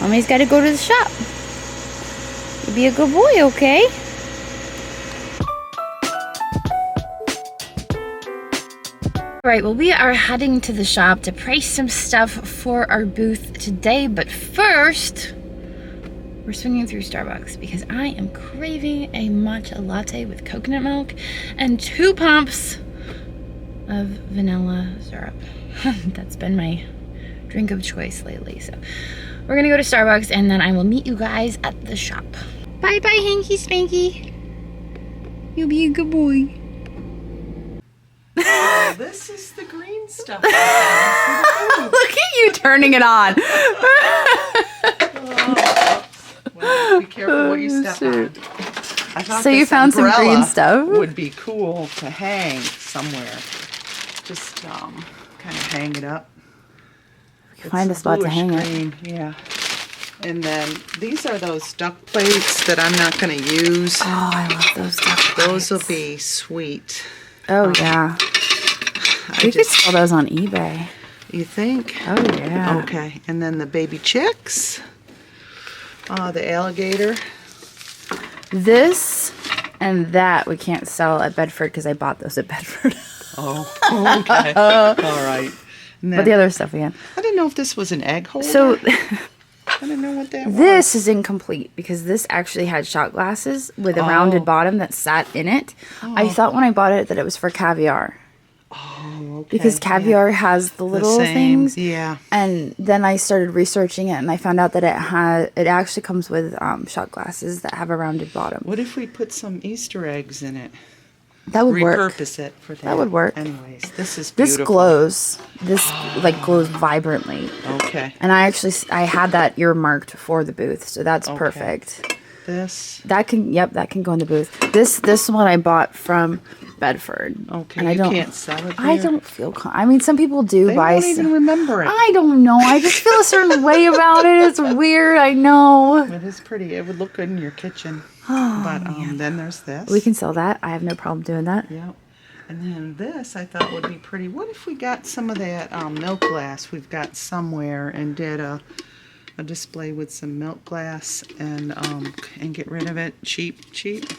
Mommy's got to go to the shop. You be a good boy, okay? Alright, well, we are heading to the shop to price some stuff for our booth today, but first, we're swinging through Starbucks because I am craving a matcha latte with coconut milk and 2 pumps of vanilla syrup. That's been my drink of choice lately, so we're gonna go to Starbucks and then I will meet you guys at the shop. Bye bye, Hanky Spanky. You'll be a good boy. Oh, this is the green stuff. Look at you turning it on. Well, be careful what you step on. I thought So you found some green stuff? Would be cool to hang somewhere. Just kind of hang it up. Find a spot to hang it. Yeah. And then these are those duck plates that I'm not going to use. Oh, I love those duck plates. Those will be sweet. Oh, yeah. You could sell those on eBay. You think? Oh, yeah. Okay. And then the baby chicks. The alligator. This and that we can't sell at Bedford because I bought those at Bedford. Oh, okay. All right. But the other stuff we had. I didn't know if this was an egg holder. So I didn't know what that was. This is incomplete because this actually had shot glasses with a rounded bottom that sat in it. Oh. I thought when I bought it that it was for caviar. Oh, okay. Because caviar has the little things. Yeah. And then I started researching it and I found out that it actually comes with shot glasses that have a rounded bottom. What if we put some Easter eggs in it? That would work. Repurpose it for that. That would work. Anyways, this is beautiful. This glows. This like glows vibrantly. Okay. And I had that earmarked for the booth, so that's perfect. That can go in the booth. This one I bought from Bedford. Okay. And you can't sell it there? I don't feel. I mean, some people do buy. They don't even remember it. I don't know. I just feel a certain way about it. It's weird. I know. It is pretty. It would look good in your kitchen. Oh, but then there's this. We can sell that. I have no problem doing that. Yeah. And then this I thought would be pretty. What if we got some of that milk glass we've got somewhere and did a display with some milk glass and get rid of it? Cheap. Cheap?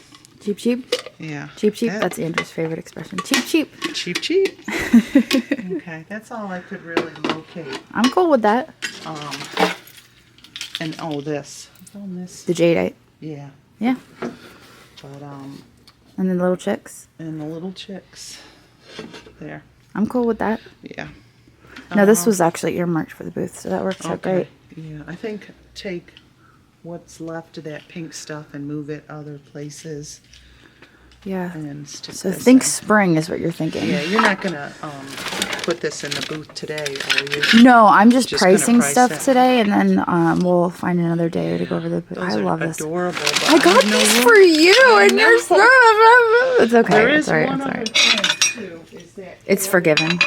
Yeah. Cheap. That's Andrew's favorite expression. Cheap. Cheap. Okay, that's all I could really locate. I'm cool with that. And this. I found this. The jadeite. Yeah. Yeah. But and then the little chicks. And the little chicks. There. I'm cool with that. Yeah. No, this was actually earmarked for the booth, so that works out great. Yeah, I think take what's left of that pink stuff and move it other places. Yeah. And so think spring is what you're thinking. Yeah, you're not gonna put this in the booth today, are you? No, I'm just pricing stuff today, and then we'll find another day to go over the booth. Those I love this. Adorable. I got these for you, and you're so. It's okay. There is it's alright. one It's other alright. thing too. Is that it's forgiven.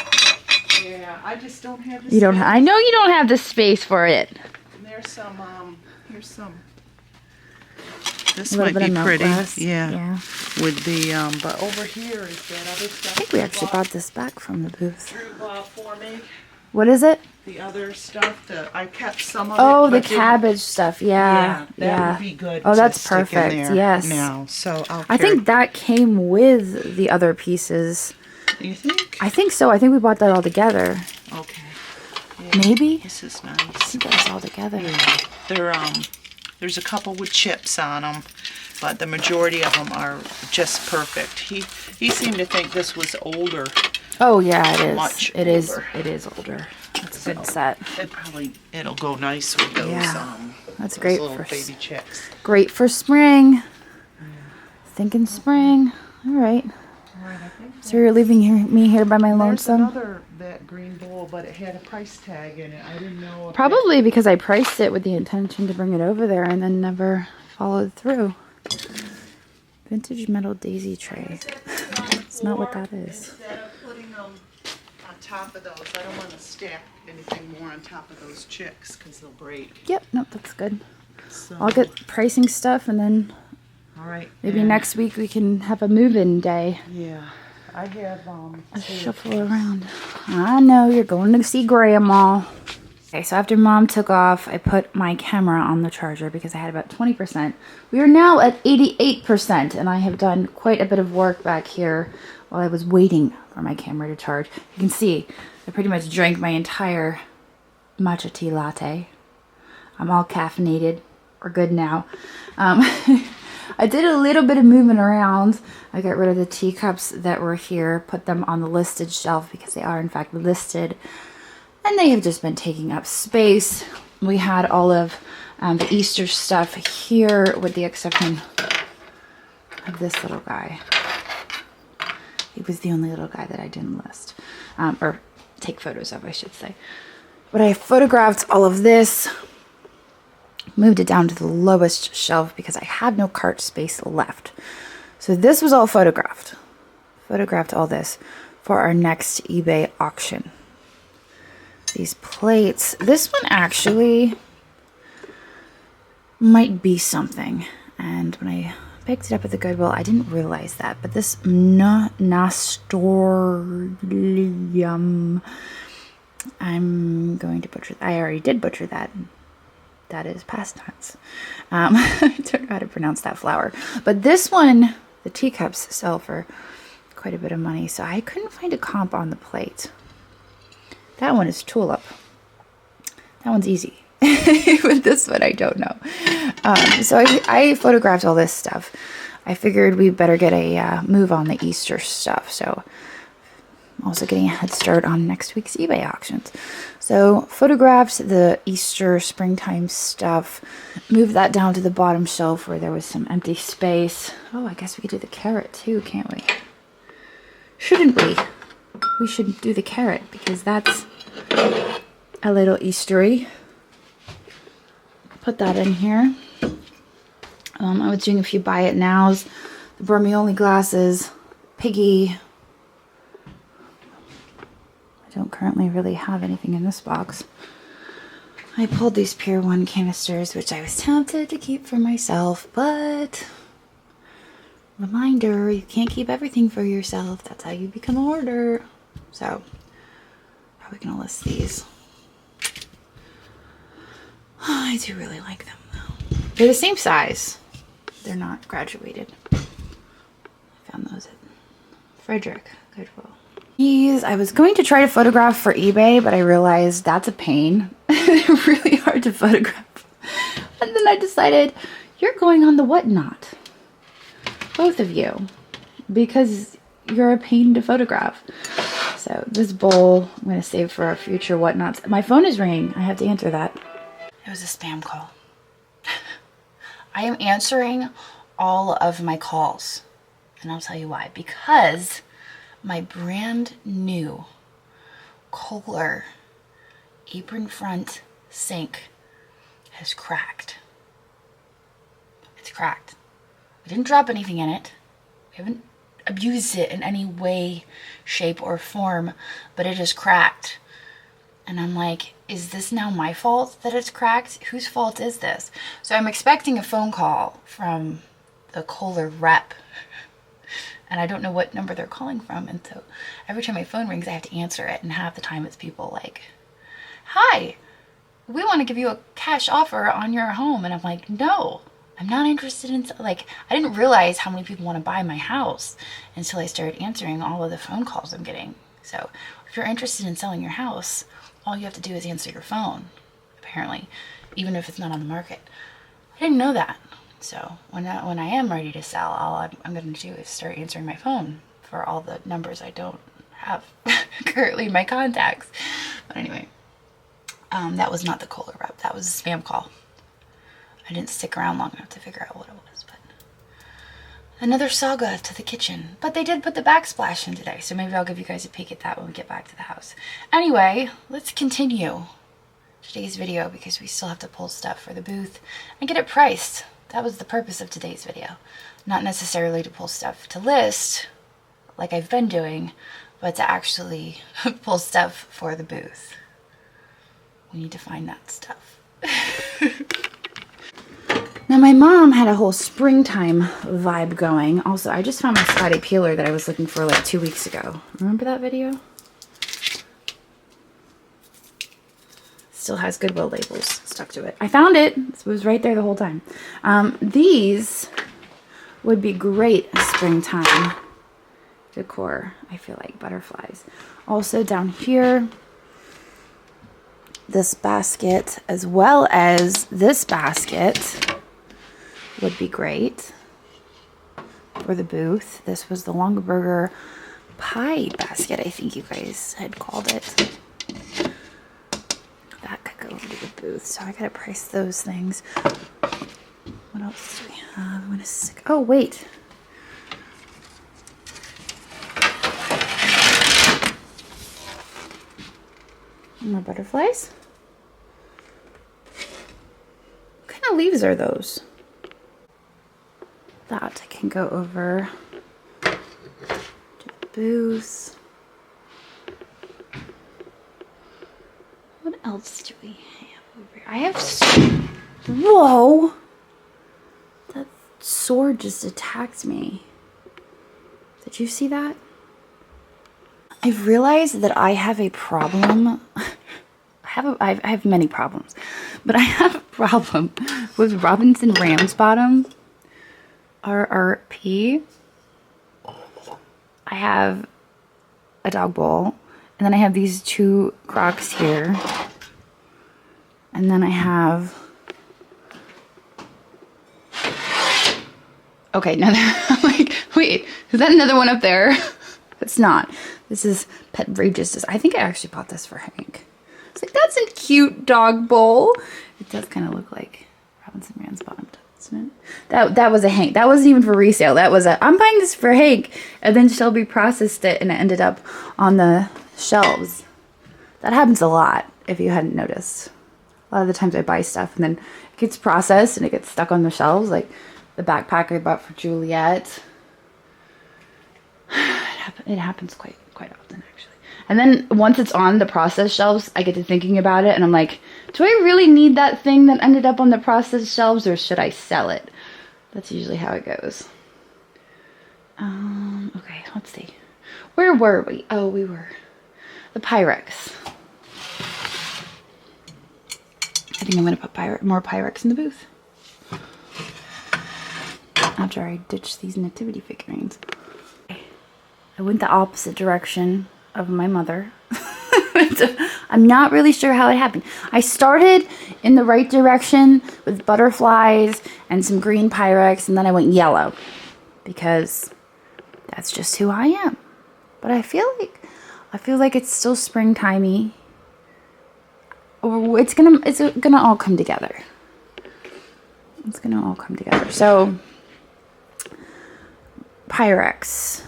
Yeah, I just don't have the You don't. space. I know you don't have the space for it. And there's some. Here's some. This A might little bit be of pretty. milk glass. Yeah. With the but over here is that other stuff. I think we actually bought this back from the booth. Drew bought for me. What is it? The other stuff that I kept some of. Oh, it, the but didn't- cabbage stuff. Yeah. That would be good. Oh, to that's stick in perfect. there Yes. Now, so I think that came with the other pieces. You think? I think so. I think we bought that all together. Okay. Yeah. Maybe. This is nice. I think that was all together. Yeah. They're there's a couple with chips on them, but the majority of them are just perfect. He seemed to think this was older. Oh yeah, it is. Much it is. older. It is older. It's a good set. It'll go nice with those. Yeah. That's those great little for baby chicks. Great for spring. Thinking spring. All right. So you're leaving me here by my lonesome. There's another that green bowl, but it had a price tag in it. I didn't know. If Probably because I priced it with the intention to bring it over there and then never followed through. Vintage metal daisy tray. It's not what that is. Instead of putting them on top of those, I don't want to stack anything more on top of those chicks because they'll break. Yep. Nope. That's good. So, I'll get pricing stuff and then all right. maybe next week we can have a move-in day. Yeah. I have a shuffle around. I know you're going to see Grandma. Okay, so after Mom took off, I put my camera on the charger because I had about 20%. We are now at 88%, and I have done quite a bit of work back here while I was waiting for my camera to charge. You can see I pretty much drank my entire matcha tea latte. I'm all caffeinated. We're good now. I did a little bit of moving around. I got rid of the teacups that were here, put them on the listed shelf because they are in fact listed. And they have just been taking up space. We had all of the Easter stuff here with the exception of this little guy. He was the only little guy that I didn't list. Or take photos of, I should say. But I photographed all of this. Moved it down to the lowest shelf because I had no cart space left. So this was all photographed. Photographed all this for our next eBay auction. These plates. This one actually might be something. And when I picked it up at the Goodwill, I didn't realize that. But this nasturtium, I'm going to butcher. I already did butcher that. That is past tense. I don't know how to pronounce that flower. But this one, the teacups sell for quite a bit of money. So I couldn't find a comp on the plate. That one is tulip. That one's easy. But this one, I don't know. So I photographed all this stuff. I figured we better get a move on the Easter stuff. So I'm also getting a head start on next week's eBay auctions. So photographed the Easter springtime stuff. Moved that down to the bottom shelf where there was some empty space. Oh, I guess we could do the carrot too, can't we? Shouldn't we? We should do the carrot because that's a little Eastery. Put that in here. I was doing a few buy it nows. The Bormioli glasses. Piggy. I don't currently really have anything in this box. I pulled these Pier 1 canisters, which I was tempted to keep for myself, but reminder, you can't keep everything for yourself. That's how you become a hoarder. So, probably gonna list these. Oh, I do really like them though. They're the same size. They're not graduated. I found those at Frederick Goodwill. These I was going to try to photograph for eBay, but I realized that's a pain. They're really hard to photograph. And then I decided, you're going on the whatnot. Both of you. Because you're a pain to photograph. So this bowl I'm going to save for our future whatnots. My phone is ringing. I have to answer that. It was a spam call. I am answering all of my calls. And I'll tell you why. Because my brand new Kohler apron front sink has cracked. It's cracked. We didn't drop anything in it. We haven't abused it in any way, shape, or form, but it is cracked. And I'm like, is this now my fault that it's cracked? Whose fault is this? So I'm expecting a phone call from the Kohler rep. And I don't know what number they're calling from. And so every time my phone rings, I have to answer it. And half the time it's people like, hi, we want to give you a cash offer on your home. And I'm like, no, I'm not interested in, like, I didn't realize how many people want to buy my house until I started answering all of the phone calls I'm getting. So if you're interested in selling your house, all you have to do is answer your phone, apparently, even if it's not on the market. I didn't know that. So when I am ready to sell, all I'm going to do is start answering my phone for all the numbers I don't have currently in my contacts. But anyway, that was not the Kohler rep. That was a spam call. I didn't stick around long enough to figure out what it was. But another saga to the kitchen. But they did put the backsplash in today, so maybe I'll give you guys a peek at that when we get back to the house. Anyway, let's continue today's video because we still have to pull stuff for the booth and get it priced. That was the purpose of today's video. Not necessarily to pull stuff to list, like I've been doing, but to actually pull stuff for the booth. We need to find that stuff. Now my mom had a whole springtime vibe going. Also, I just found my spotty peeler that I was looking for like 2 weeks ago. Remember that video? Still has Goodwill labels stuck to it. I found it. It was right there the whole time. These would be great springtime decor. I feel like butterflies. Also down here, this basket as well as this basket would be great for the booth. This was the Longaberger pie basket, I think you guys had called it. That could go into the booth, so I gotta price those things. What else do we have? I'm gonna stick. Oh wait. More butterflies. What kind of leaves are those? That can go over to the booth. What else do we have over here? I have. Whoa! That sword just attacked me. Did you see that? I've realized that I have a problem. I have many problems, but I have a problem with Robinson Ramsbottom RRP. I have a dog bowl, and then I have these two Crocs here, and then I have. Okay, now I'm like, wait, is that another one up there? It's not. This is Pet Rageous. I think I actually bought this for Hank. It's like, that's a cute dog bowl. It does kind of look like Robinson Ramsbottom, doesn't it? That was a Hank. That wasn't even for resale. That was I'm buying this for Hank. And then Shelby processed it and it ended up on the shelves. That happens a lot, if you hadn't noticed. A lot of the times I buy stuff and then it gets processed and it gets stuck on the shelves. Like the backpack I bought for Juliet. It happens quite often, actually. And then once it's on the process shelves, I get to thinking about it, and I'm like, do I really need that thing that ended up on the process shelves, or should I sell it? That's usually how it goes. Okay, let's see. Where were we? Oh, we were the Pyrex. I think I'm going to put more Pyrex in the booth after I ditch these nativity figurines. I went the opposite direction of my mother. I'm not really sure how it happened. I started in the right direction with butterflies and some green Pyrex, and then I went yellow because that's just who I am. But I feel like it's still springtimey. It's gonna all come together. It's gonna all come together. So Pyrex.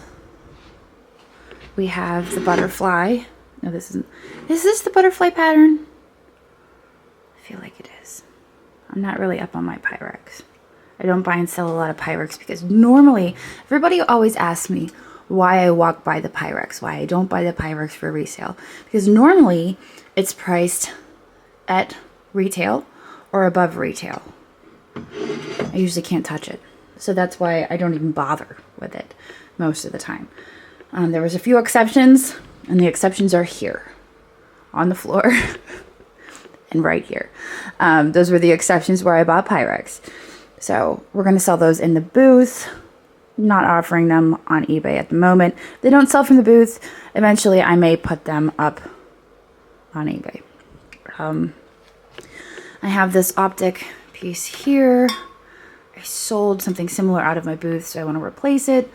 We have the butterfly. No, this isn't. Is this the butterfly pattern? I feel like it is. I'm not really up on my Pyrex. I don't buy and sell a lot of Pyrex because normally, everybody always asks me why I walk by the Pyrex, why I don't buy the Pyrex for resale. Because normally, it's priced at retail or above retail. I usually can't touch it. So that's why I don't even bother with it most of the time. There was a few exceptions, and the exceptions are here on the floor and right here. Those were the exceptions where I bought Pyrex. So we're going to sell those in the booth, not offering them on eBay at the moment. If they don't sell from the booth, eventually I may put them up on eBay. I have this optic piece here. I sold something similar out of my booth, so I want to replace it.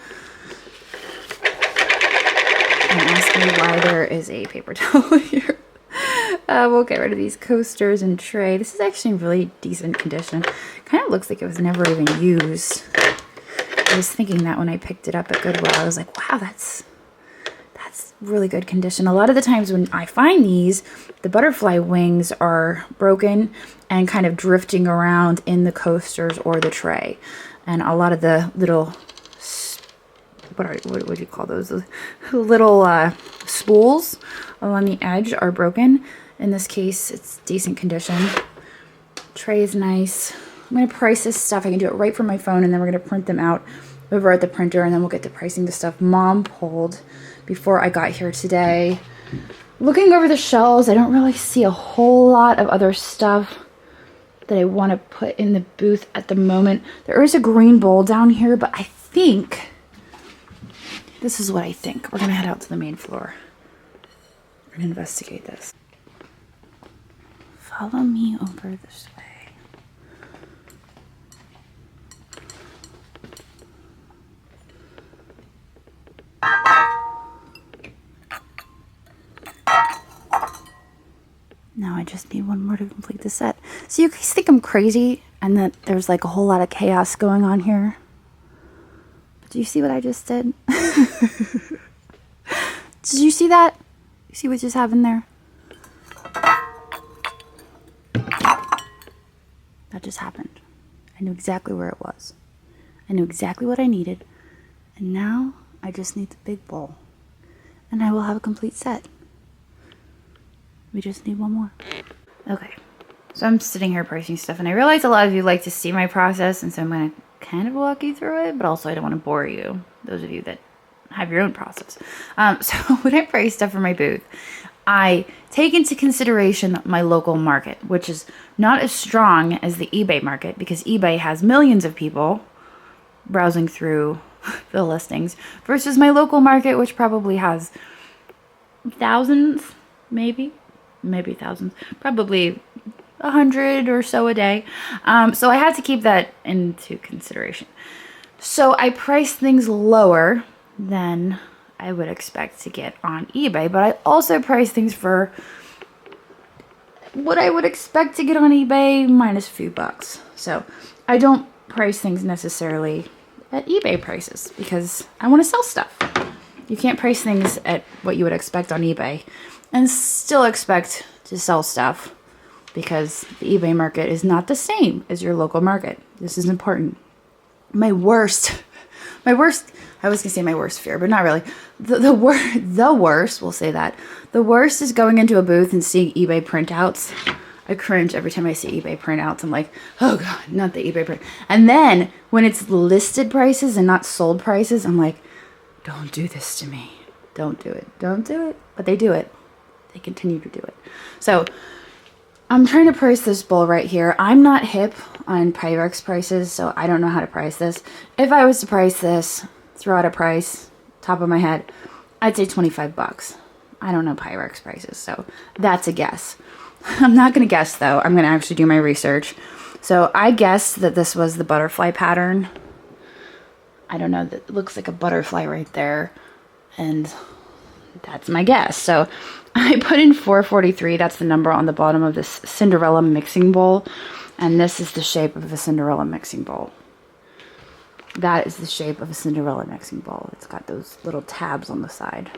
And ask me why there is a paper towel here. We'll get rid of these coasters and tray. This is actually in really decent condition. Kind of looks like it was never even used. I was thinking that when I picked it up at Goodwill. I was like, wow, that's really good condition. A lot of the times when I find these, the butterfly wings are broken and kind of drifting around in the coasters or the tray. And a lot of the little what do you call those? The little spools along the edge are broken. In this case, it's decent condition. Tray is nice. I'm going to price this stuff. I can do it right from my phone, and then we're going to print them out over at the printer, and then we'll get to pricing the stuff Mom pulled before I got here today. looking over the shelves, I don't really see a whole lot of other stuff that I want to put in the booth at the moment. There is a green bowl down here, but I think, this is what I think. We're going to head out to the main floor and investigate this. Follow me over this way. Now I just need one more to complete the set. So you guys think I'm crazy and that there's like a whole lot of chaos going on here? But do you see what I just did? Did you see that? You see what just happened there? That just happened. I knew exactly where it was. I knew exactly what I needed. And now I just need the big bowl. And I will have a complete set. We just need one more. Okay, so I'm sitting here pricing stuff, and I realize a lot of you like to see my process, and so I'm going to kind of walk you through it, but also I don't want to bore you, those of you that have your own process. So when I price stuff for my booth, I take into consideration my local market, which is not as strong as the eBay market, because eBay has millions of people browsing through the listings, versus my local market, which probably has thousands, maybe thousands, probably 100 or so a day. So I had to keep that into consideration. So I price things lower than I would expect to get on eBay, but I also price things for what I would expect to get on eBay minus a few bucks. So I don't price things necessarily at eBay prices because I want to sell stuff. You can't price things at what you would expect on eBay and still expect to sell stuff, because the eBay market is not the same as your local market. This is important. My worst, I was gonna say my worst fear, but not really. The worst, we'll say that. The worst is going into a booth and seeing eBay printouts. I cringe every time I see eBay printouts. I'm like, oh God, not the eBay print. And then when it's listed prices and not sold prices, I'm like, don't do this to me. Don't do it. Don't do it. But they do it. They continue to do it. So I'm trying to price this bowl right here. I'm not hip on Pyrex prices, so I don't know how to price this. If I was to price this, throw out a price, top of my head, I'd say 25 bucks. I don't know Pyrex prices, so that's a guess. I'm not going to guess, though. I'm going to actually do my research. So I guessed that this was the butterfly pattern. I don't know. That looks like a butterfly right there. And that's my guess. So I put in 443. That's the number on the bottom of this Cinderella mixing bowl. And this is the shape of a Cinderella mixing bowl. That is the shape of a Cinderella mixing bowl. It's got those little tabs on the side.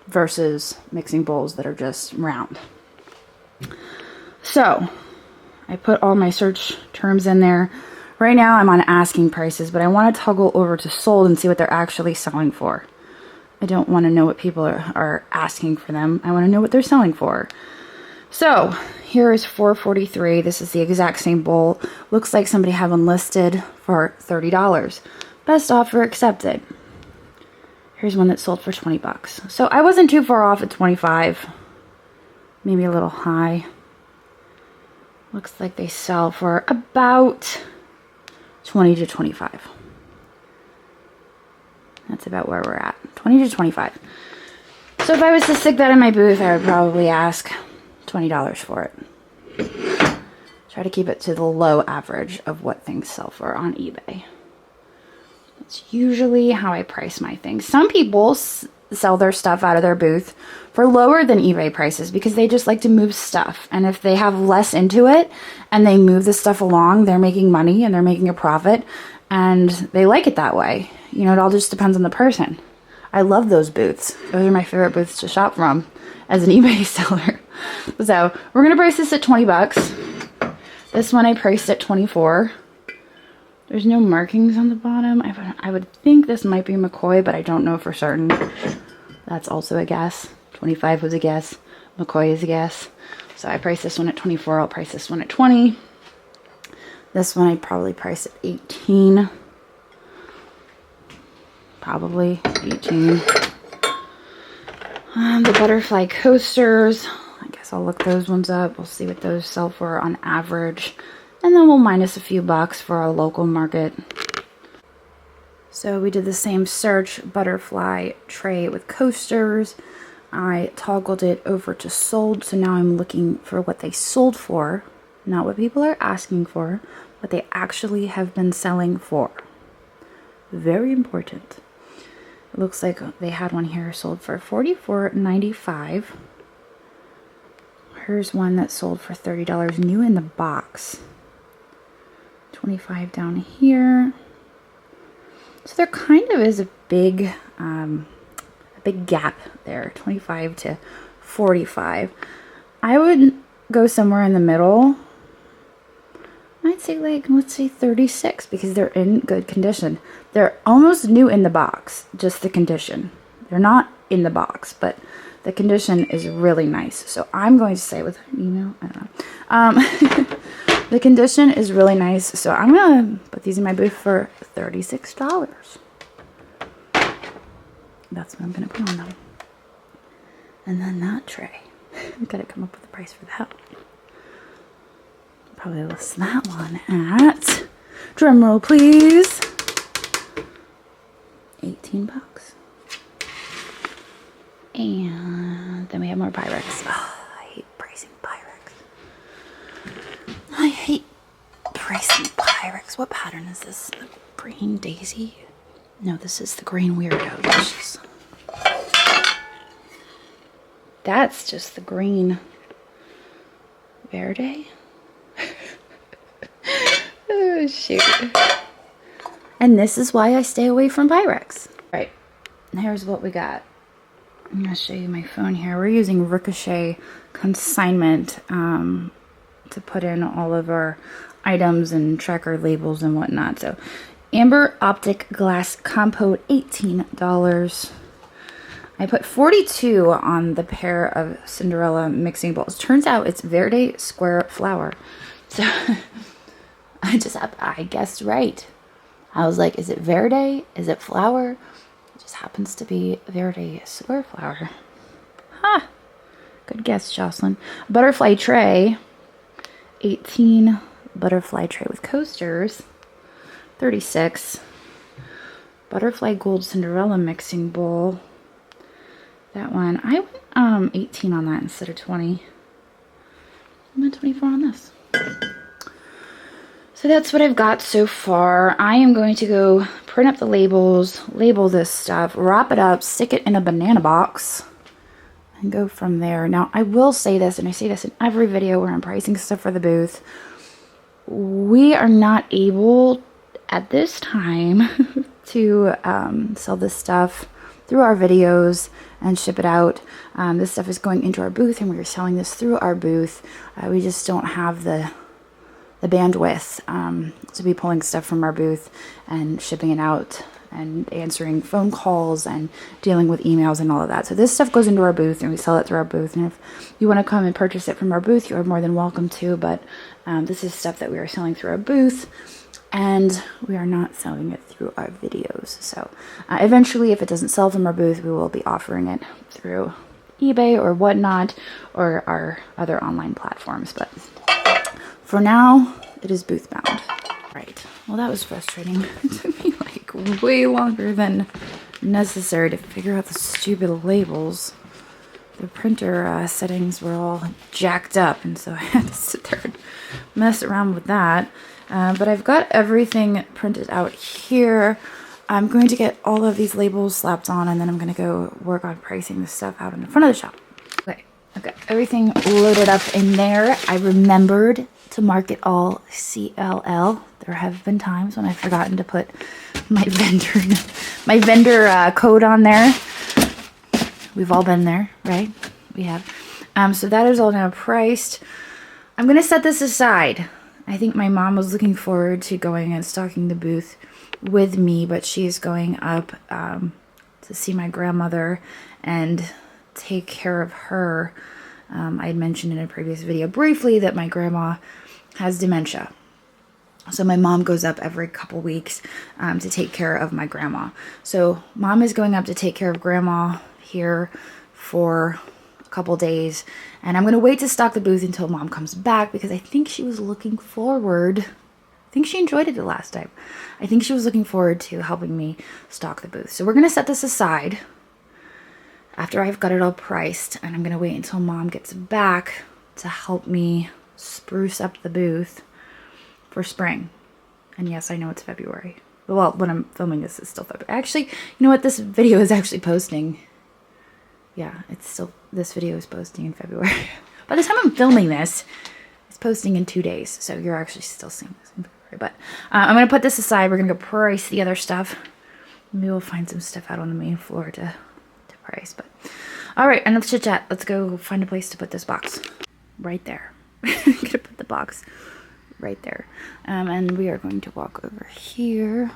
Versus mixing bowls that are just round. So I put all my search terms in there. Right now I'm on asking prices, but I want to toggle over to sold and see what they're actually selling for. I don't want to know what people are asking for them. I want to know what they're selling for. So here is 443. This is the exact same bowl. Looks like somebody had one listed for $30. Best offer accepted. Here's one that sold for 20 bucks. So I wasn't too far off at 25. Maybe a little high. Looks like they sell for about 20 to 25. That's about where we're at. 20 to 25. So if I was to stick that in my booth, I would probably ask $20 for it. Try to keep it to the low average of what things sell for on eBay. That's usually how I price my things. Some people sell their stuff out of their booth for lower than eBay prices because they just like to move stuff. And if they have less into it and they move the stuff along, they're making money and they're making a profit and they like it that way. You know, it all just depends on the person. I love those booths. Those are my favorite booths to shop from as an eBay seller. So we're going to price this at 20 bucks. This one I priced at 24. There's no markings on the bottom. I would think this might be McCoy, but I don't know for certain. That's also a guess. 25 was a guess. McCoy is a guess. So I priced this one at 24. I'll price this one at 20. This one I'd probably price at 18. Probably 18. The butterfly coasters, I guess I'll look those ones up. We'll see what those sell for on average. And then we'll minus a few bucks for our local market. So we did the same search, butterfly tray with coasters. I toggled it over to sold, so now I'm looking for what they sold for, not what people are asking for, what they actually have been selling for. Very important. It looks like they had one here sold for $44.95. Here's one that sold for $30 new in the box. $25 down here. So there kind of is a big gap there, 25 to 45. I would go somewhere in the middle. I'd say like, let's say 36, because they're in good condition. They're almost new in the box, just the condition. They're not in the box, but the condition is really nice. So I'm going to say with, I don't know. The condition is really nice. So I'm going to put these in my booth for $36. That's what I'm going to put on them. And then that tray. I've got to come up with a price for that. Probably list that one at, drum roll please, 18 bucks. And then we have more Pyrex. Oh, I hate pricing Pyrex. I hate pricing Pyrex. What pattern is this? The green daisy? No, this is the green weirdo. That's just the green verde. Oh, shoot. And this is why I stay away from Pyrex. Right, here's what we got. I'm going to show you my phone here. We're using Ricochet consignment to put in all of our items and tracker labels and whatnot. So, amber optic glass compote, $18. I put 42 on the pair of Cinderella mixing bowls. Turns out it's Verde Square Flower. So I guessed right. I was like, is it Verde? Is it flower? It just happens to be Verde Square Flower. Ha! Good guess, Jocelyn. Butterfly tray, 18. Butterfly tray with coasters, 36. Butterfly gold Cinderella mixing bowl. That one, I went 18 on that instead of 20. I went 24 on this. So that's what I've got so far. I am going to go print up the labels, label this stuff, wrap it up, stick it in a banana box, and go from there. Now, I will say this, and I say this in every video where I'm pricing stuff for the booth. We are not able, at this time, to sell this stuff through our videos and ship it out. This stuff is going into our booth, and we are selling this through our booth. We just don't have the bandwidth to be pulling stuff from our booth and shipping it out and answering phone calls and dealing with emails and all of that. So this stuff goes into our booth and we sell it through our booth. And if you want to come and purchase it from our booth, you are more than welcome to. But this is stuff that we are selling through our booth, and we are not selling it through our videos. So eventually, if it doesn't sell from our booth, we will be offering it through eBay or whatnot, or our other online platforms. But for now, it is booth bound. Right. Well, that was frustrating. It took me like way longer than necessary to figure out the stupid labels. The printer settings were all jacked up, and so I had to sit there and mess around with that. But I've got everything printed out here. I'm going to get all of these labels slapped on, and then I'm going to go work on pricing this stuff out in the front of the shop. Okay, I've got everything loaded up in there. I remembered to mark it all CLL. There have been times when I've forgotten to put my vendor code on there. We've all been there, right? We have. So that is all now priced. I'm going to set this aside. I think my mom was looking forward to going and stocking the booth with me, but she's going up to see my grandmother and take care of her. I had mentioned in a previous video briefly that my grandma has dementia. So my mom goes up every couple weeks to take care of my grandma. So mom is going up to take care of grandma here for a couple days, and I'm gonna wait to stock the booth until Mom comes back, because I think she was looking forward, I think she enjoyed it the last time. I think she was looking forward to helping me stock the booth. So we're gonna set this aside after I've got it all priced, and I'm gonna wait until Mom gets back to help me spruce up the booth for spring. And yes, I know it's February. Well, when I'm filming this, it's still February. Actually, you know what? This video is actually posting. Yeah, this video is posting in February. By the time I'm filming this, it's posting in 2 days. So you're actually still seeing this in February. But I'm going to put this aside. We're going to go price the other stuff. Maybe we'll find some stuff out on the main floor to price. But all right, enough chit chat. Let's go find a place to put this box. Right there. I'm going to put the box right there. And we are going to walk over here.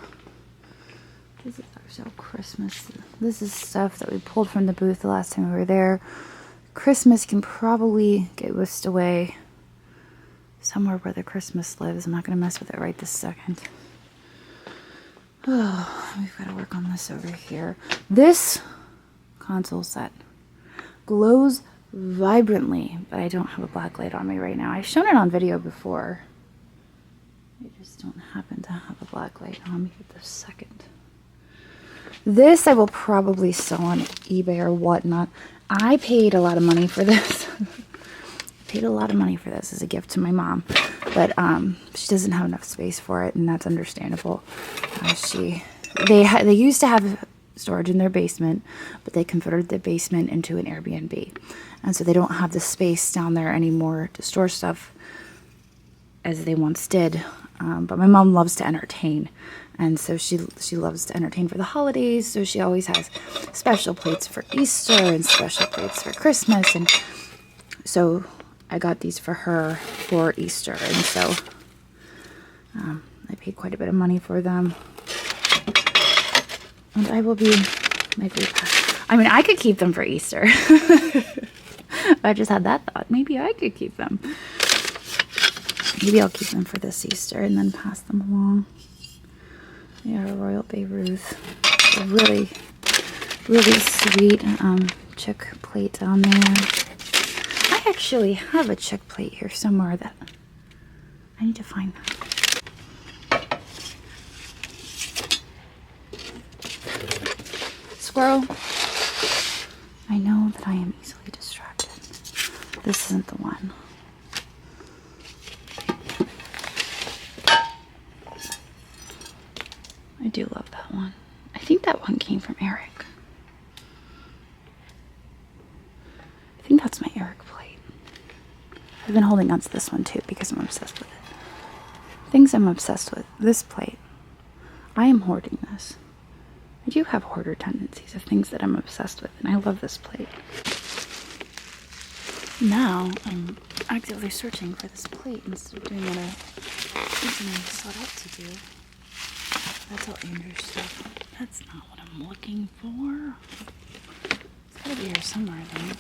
This is our sale Christmas. This is stuff that we pulled from the booth the last time we were there. Christmas can probably get whisked away somewhere where the Christmas lives. I'm not going to mess with it right this second. Oh, we've got to work on this over here. This console set glows vibrantly, but I don't have a black light on me right now. I've shown it on video before. I just don't happen to have a black light on me at this second. This I will probably sell on eBay or whatnot. I paid a lot of money for this. Paid a lot of money for this as a gift to my mom, but she doesn't have enough space for it, and that's understandable. They used to have storage in their basement, but they converted the basement into an Airbnb, and so they don't have the space down there anymore to store stuff as they once did. But my mom loves to entertain, and so she loves to entertain for the holidays, so she always has special plates for Easter and special plates for Christmas, and so I got these for her for Easter, and so I paid quite a bit of money for them, and I will be maybe, I mean, I could keep them for Easter. I just had that thought, maybe I could keep them. Maybe I'll keep them for this Easter and then pass them along. Yeah, Royal Bay Ruth. A really, really sweet chick plate on there. I actually have a chick plate here somewhere that I need to find. Squirrel. I know that I am easily distracted. This isn't the one. I do love that one. I think that one came from Eric. I think that's my Eric plate. I've been holding on to this one too because I'm obsessed with it. Things I'm obsessed with. This plate. I am hoarding this. I do have hoarder tendencies of things that I'm obsessed with, and I love this plate. Now I'm actively searching for this plate instead of doing what I set out to do. That's all Andrew's stuff. That's not what I'm looking for. It's gotta be here somewhere then.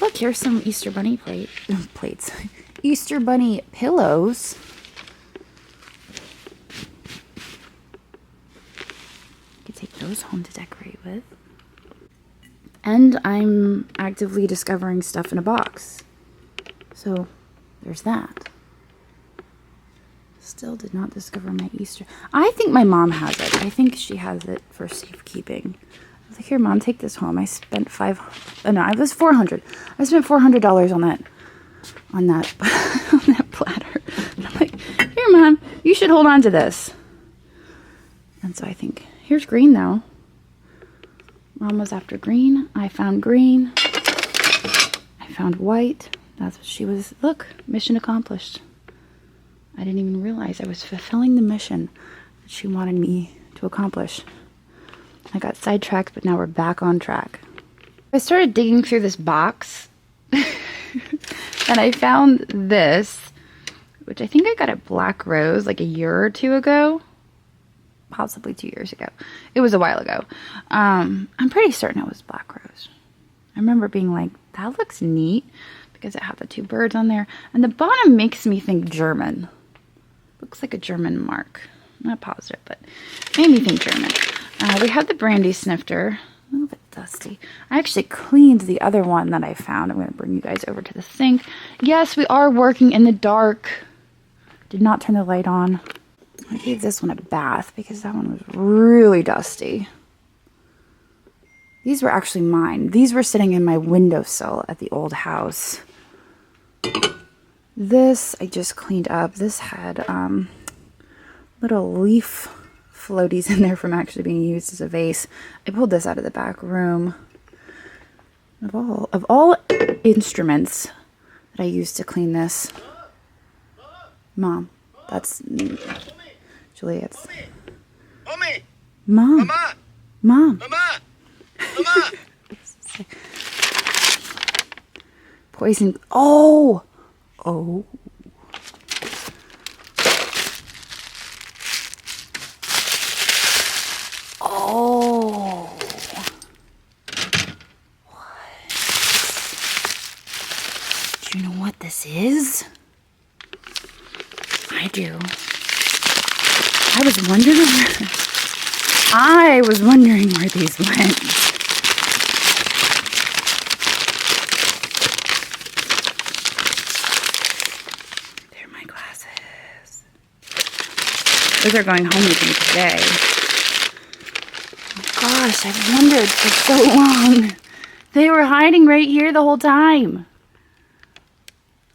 Look, here's some Easter Bunny plates. Easter Bunny pillows. You could take those home to decorate with. And I'm actively discovering stuff in a box. So there's that. Still did not discover my Easter. I think my mom has it. I think she has it for safekeeping. I was like, here, Mom, take this home. I spent no, it was $400. I spent $400 on that on that platter. And I'm like, here, Mom, you should hold on to this. And so I think, here's green though. Mom was after green. I found green. I found white. That's what she was. Look, mission accomplished. I didn't even realize I was fulfilling the mission that she wanted me to accomplish. I got sidetracked, but now we're back on track. I started digging through this box, and I found this, which I think I got at Black Rose like a year or two ago. Possibly 2 years ago. It was a while ago. I'm pretty certain it was Black Rose. I remember being like, that looks neat, because it had the two birds on there. And the bottom makes me think German. Looks like a German mark. I'm not positive, but made me think German. We have the brandy snifter. A little bit dusty. I actually cleaned the other one that I found. I'm going to bring you guys over to the sink. Yes, we are working in the dark. Did not turn the light on. I gave this one a bath because that one was really dusty. These were actually mine. These were sitting in my windowsill at the old house. This I just cleaned up. This had little leaf floaties in there from actually being used as a vase. I pulled this out of the back room. Of all instruments that I used to clean this. Mom, that's Juliet's. Mom. Mom. Poison. Oh. Oh. Oh. What? Do you know what this is? I do. I was wondering where these went. They're my glasses. Those are going home with me today. Oh gosh, I've wondered for so long. They were hiding right here the whole time.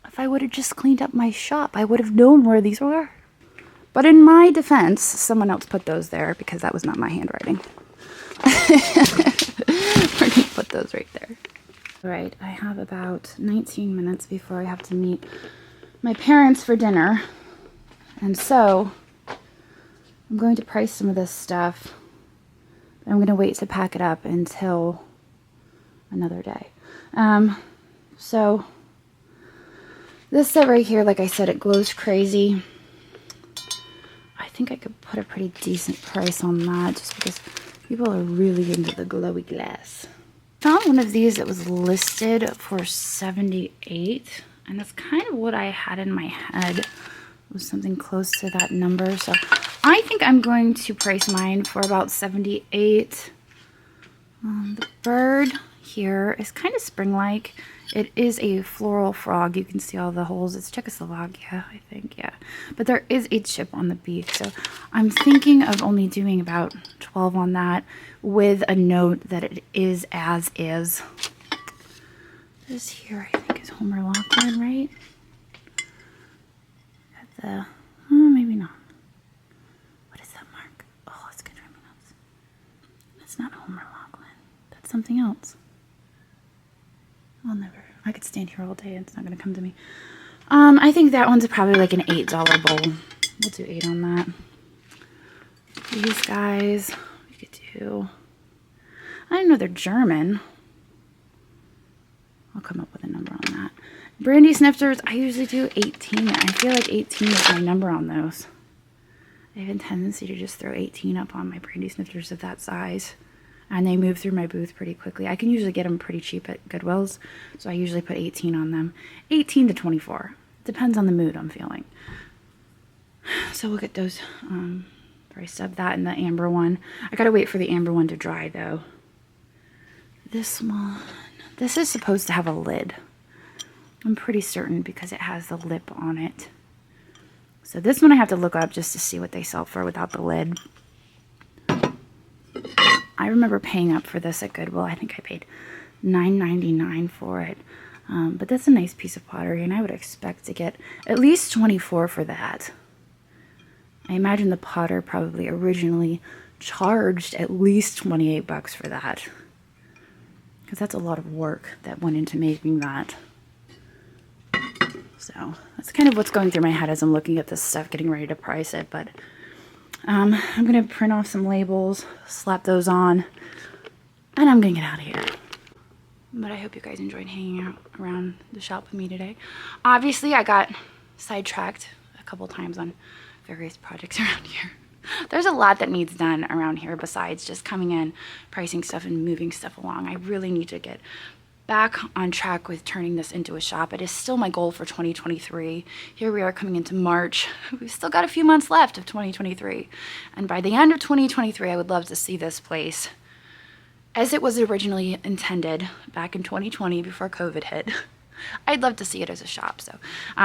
If I would have just cleaned up my shop, I would have known where these were. But in my defense, someone else put those there because that was not my handwriting. We're going to put those right there. All right, I have about 19 minutes before I have to meet my parents for dinner. And so I'm going to price some of this stuff. I'm going to wait to pack it up until another day. So this set right here, like I said, it glows crazy. I think I could put a pretty decent price on that just because people are really into the glowy glass. I found one of these that was listed for $78, and that's kind of what I had in my head. It was something close to that number, so I think I'm going to price mine for about $78. The bird here is kind of spring-like. It is a floral frog. You can see all the holes. It's Czechoslovakia, I think, yeah. But there is a chip on the beak, so I'm thinking of only doing about 12 on that with a note that it is as is. This here, I think, is Homer Laughlin, right? Got the, maybe not. What is that mark? Oh, it's gonna drive me nuts. That's not Homer Laughlin. That's something else. I'll never. I could stand here all day and it's not going to come to me. I think that one's probably like an $8 bowl. We'll do 8 on that. These guys, we could do. I didn't know they're German. I'll come up with a number on that. Brandy snifters, I usually do 18. I feel like 18 is my number on those. I have a tendency to just throw 18 up on my brandy snifters of that size. And they move through my booth pretty quickly. I can usually get them pretty cheap at Goodwill's, so I usually put 18 on them. 18 to 24. Depends on the mood I'm feeling. So we'll get those priced up. That and the amber one. I gotta wait for the amber one to dry though. This one. This is supposed to have a lid. I'm pretty certain because it has the lip on it. So this one I have to look up just to see what they sell for without the lid. I remember paying up for this at Goodwill. I think I paid $9.99 for it. But that's a nice piece of pottery, and I would expect to get at least 24 for that. I imagine the potter probably originally charged at least 28 bucks for that. Because that's a lot of work that went into making that. So that's kind of what's going through my head as I'm looking at this stuff, getting ready to price it. But I'm going to print off some labels, slap those on, and I'm going to get out of here. But I hope you guys enjoyed hanging out around the shop with me today. Obviously, I got sidetracked a couple times on various projects around here. There's a lot that needs done around here besides just coming in, pricing stuff, and moving stuff along. I really need to get back on track with turning this into a shop. It is still my goal for 2023. Here we are coming into March. We've still got a few months left of 2023. And by the end of 2023, I would love to see this place as it was originally intended back in 2020 before COVID hit. I'd love to see it as a shop. So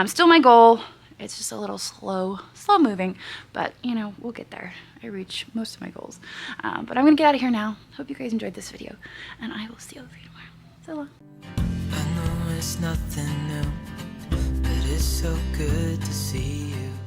still my goal. It's just a little slow moving, but you know, we'll get there. I reach most of my goals. But I'm gonna get out of here now. Hope you guys enjoyed this video, and I will see you tomorrow. So long. I know it's nothing new, but it's so good to see you.